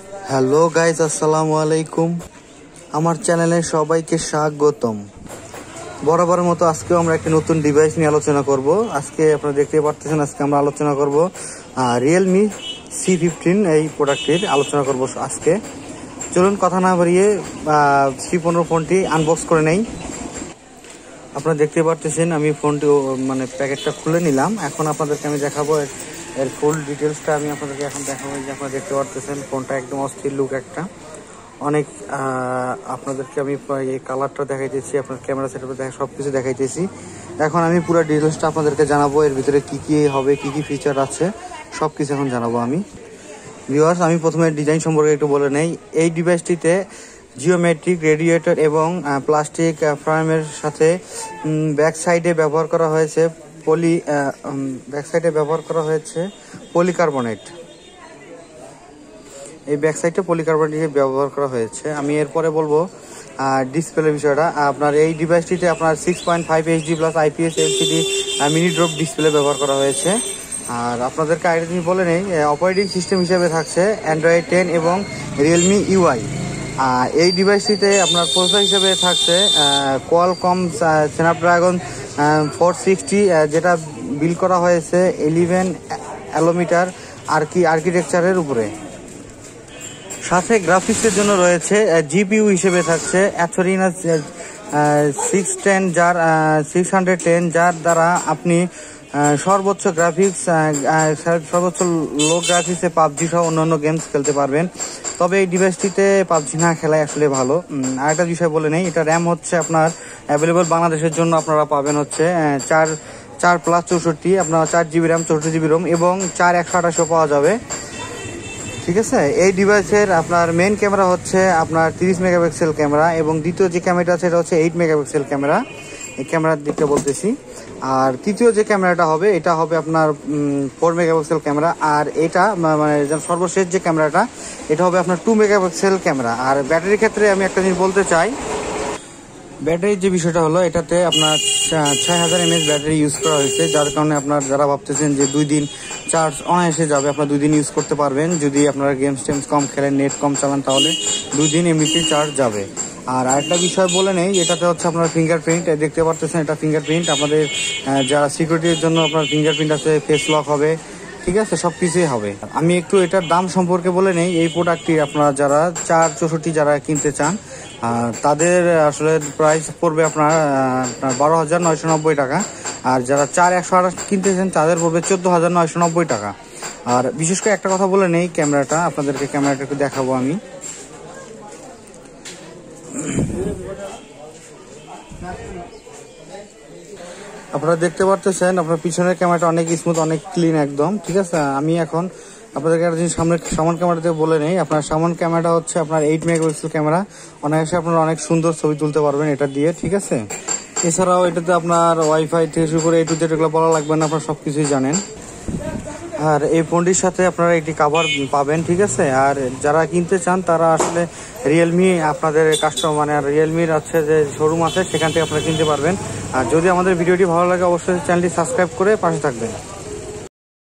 Hello guys, আসসালামু আলাইকুম। আমার চ্যানেলে সবাইকে স্বাগতম। বরাবরের মতো আজকেও আমরা একটি নতুন ডিভাইস নিয়ে আলোচনা করব। আজকে আপনারা দেখতে পাচ্ছেন, আজকে আমরা আলোচনা করব রিয়েলমি C15 এই প্রোডাক্টটির আলোচনা করব আজকে। চলুন কথা না বাড়িয়ে C15 ফোনটি আনবক্স করে নেই। আপনারা দেখতে পাচ্ছেন আমি ফোনটি মানে প্যাকেটটা খুলে নিলাম। এখন আপনাদেরকে আমি দেখাবো এর ফুল ডিটেলসটা। আমি আপনাদেরকে এখন দেখাবো যে আপনারা দেখতে পাচ্ছেন ফোনটা একদম অস্থির লুক একটা। অনেক আপনাদেরকে আমি এই কালারটা দেখাইতেছি, আপনার ক্যামেরা সেটআপে দেখা সব কিছু দেখাইতেছি। এখন আমি পুরো ডিটেলসটা আপনাদেরকে জানাবো, এর ভিতরে কি কি হবে, কি কি ফিচার আছে সব কিছু এখন জানাবো আমি। ভিউয়ার্স, আমি প্রথমে ডিজাইন সম্পর্কে একটু বলে নেই। এই ডিভাইসটিতে জিওমেট্রিক রেডিয়েটর এবং প্লাস্টিক ফ্রেমের সাথে ব্যাক সাইডে ব্যবহার করা হয়েছে পলিকার্বনেট। এই ব্যাক সাইডে পলিকার্বনেট ব্যবহার করা হয়েছে। আমি এরপরে বলবো ডিসপ্লে বিষয়টা। আপনার এই ডিভাইসটিতে আপনার 6.5 HD plus IPS LCD mini drop display ব্যবহার করা হয়েছে। আর আপনাদেরকে আরেকটা জিনিস বলে নেই, অপারেটিং সিস্টেম হিসেবে থাকছে Android 10 এবং Realme UI। এই ডিভাইসটিতে আপনার প্রসেসর হিসেবে থাকছে কোয়ালকম স্ন্যাপড্রাগন 460, যেটা বিল্ড করা হয়েছে 11 ন্যানোমিটার আর্কিটেকচারের উপরে। সাথে গ্রাফিক্সের জন্য রয়েছে GPU হিসেবে থাকছে Athorina 610, যার দ্বারা আপনি সর্বোচ্চ লো গ্রাফিক্সে PUBG সহ অন্যান্য গেমস খেলতে পারবেন। তবে এই ডিভাইসটিতে PUBG না খেলায় আসলে ভালো। আরেকটা বিষয় বলে নেই, এটা র্যাম হচ্ছে আপনার অ্যাভেলেবল বাংলাদেশের জন্য আপনারা পাবেন হচ্ছে 4+64, আপনার 4GB র্যাম 64GB রোম এবং 4/128 পাওয়া যাবে। ঠিক আছে। এই ডিভাইসের আপনার মেন ক্যামেরা হচ্ছে আপনার 30 মেগাপিক্সেল ক্যামেরা এবং দ্বিতীয় যে ক্যামেরাটা আছে এটা হচ্ছে 8 মেগাপিক্সেল ক্যামেরা। এই ক্যামেরার দিকটা বলতেছি। আর তৃতীয় যে ক্যামেরাটা হবে এটা হবে আপনার 4 মেগাপিক্সেল ক্যামেরা। আর এটা মানে সর্বশেষ যে ক্যামেরাটা এটা হবে আপনার 2 মেগাপিক্সেল ক্যামেরা। আর ব্যাটারির ক্ষেত্রে আমি একটা জিনিস বলতে চাই, ব্যাটারির যে বিষয়টা হলো এটাতে আপনার 6000 mAh ব্যাটারি ইউজ করা হয়েছে, যার কারণে আপনার যারা ভাবতেছেন যে 2 দিন চার্জ অনায়াসে যাবে, আপনার 2 দিন ইউজ করতে পারবেন। যদি আপনারা গেমস কম খেলেন, নেট কম চালান, তাহলে 2 দিন এমনিতেই চার্জ যাবে। আর আরেকটা বিষয় বলে নেই, এটাতে হচ্ছে আপনার ফিঙ্গারপ্রিন্ট দেখতে পারতেছেন, এটা ফিঙ্গারপ্রিন্ট আপনাদের যারা সিকিউরিটির জন্য আপনার ফিঙ্গারপ্রিন্ট আছে, ফেস লক হবে, ঠিক আছে, সব কিছুই হবে। আমি একটু এটার দাম সম্পর্কে বলে নেই। এই প্রোডাক্টটি আপনারা যারা 464 যারা কিনতে চান তাদের আসলে প্রাইস পড়বে আপনার 12,990 টাকা। আর যারা 4/128 কিনতে চান তাদের পড়বে 14,990 টাকা। আর বিশেষ করে একটা কথা বলে নেই, ক্যামেরাটা আপনাদেরকে ক্যামেরাটা একটু দেখাবো আমি। আপনারা দেখতে পারতেছেন আপনার পিছনের ক্যামেরাটা অনেক স্মুথ, অনেক ক্লিন একদম, ঠিক আছে। আমি এখন আপনাদেরকে একটা জিনিস সামন ক্যামেরাতে বলে নেই। আপনার সামন ক্যামেরাটা হচ্ছে আপনার 8 মেগাপিক্সেল ক্যামেরা। অনায়াসে আপনারা অনেক সুন্দর ছবি তুলতে পারবেন এটা দিয়ে, ঠিক আছে। এছাড়াও এটাতে আপনার ওয়াইফাই থেকে শুরু করে A to Z এগুলো বলা লাগবে না, আপনারা সবকিছুই জানেন। আর এই ফোনটির সাথে আপনারা একটি কভার পাবেন, ঠিক আছে। আর যারা কিনতে চান তারা আসলে রিয়েলমি আপনাদের কাস্টমার মানে রিয়েলমির আছে যে শোরুম আছে সেখান থেকে আপনারা কিনতে পারবেন। আর যদি আমাদের ভিডিওটি ভালো লাগে অবশ্যই চ্যানেলটি সাবস্ক্রাইব করে পাশে থাকবেন।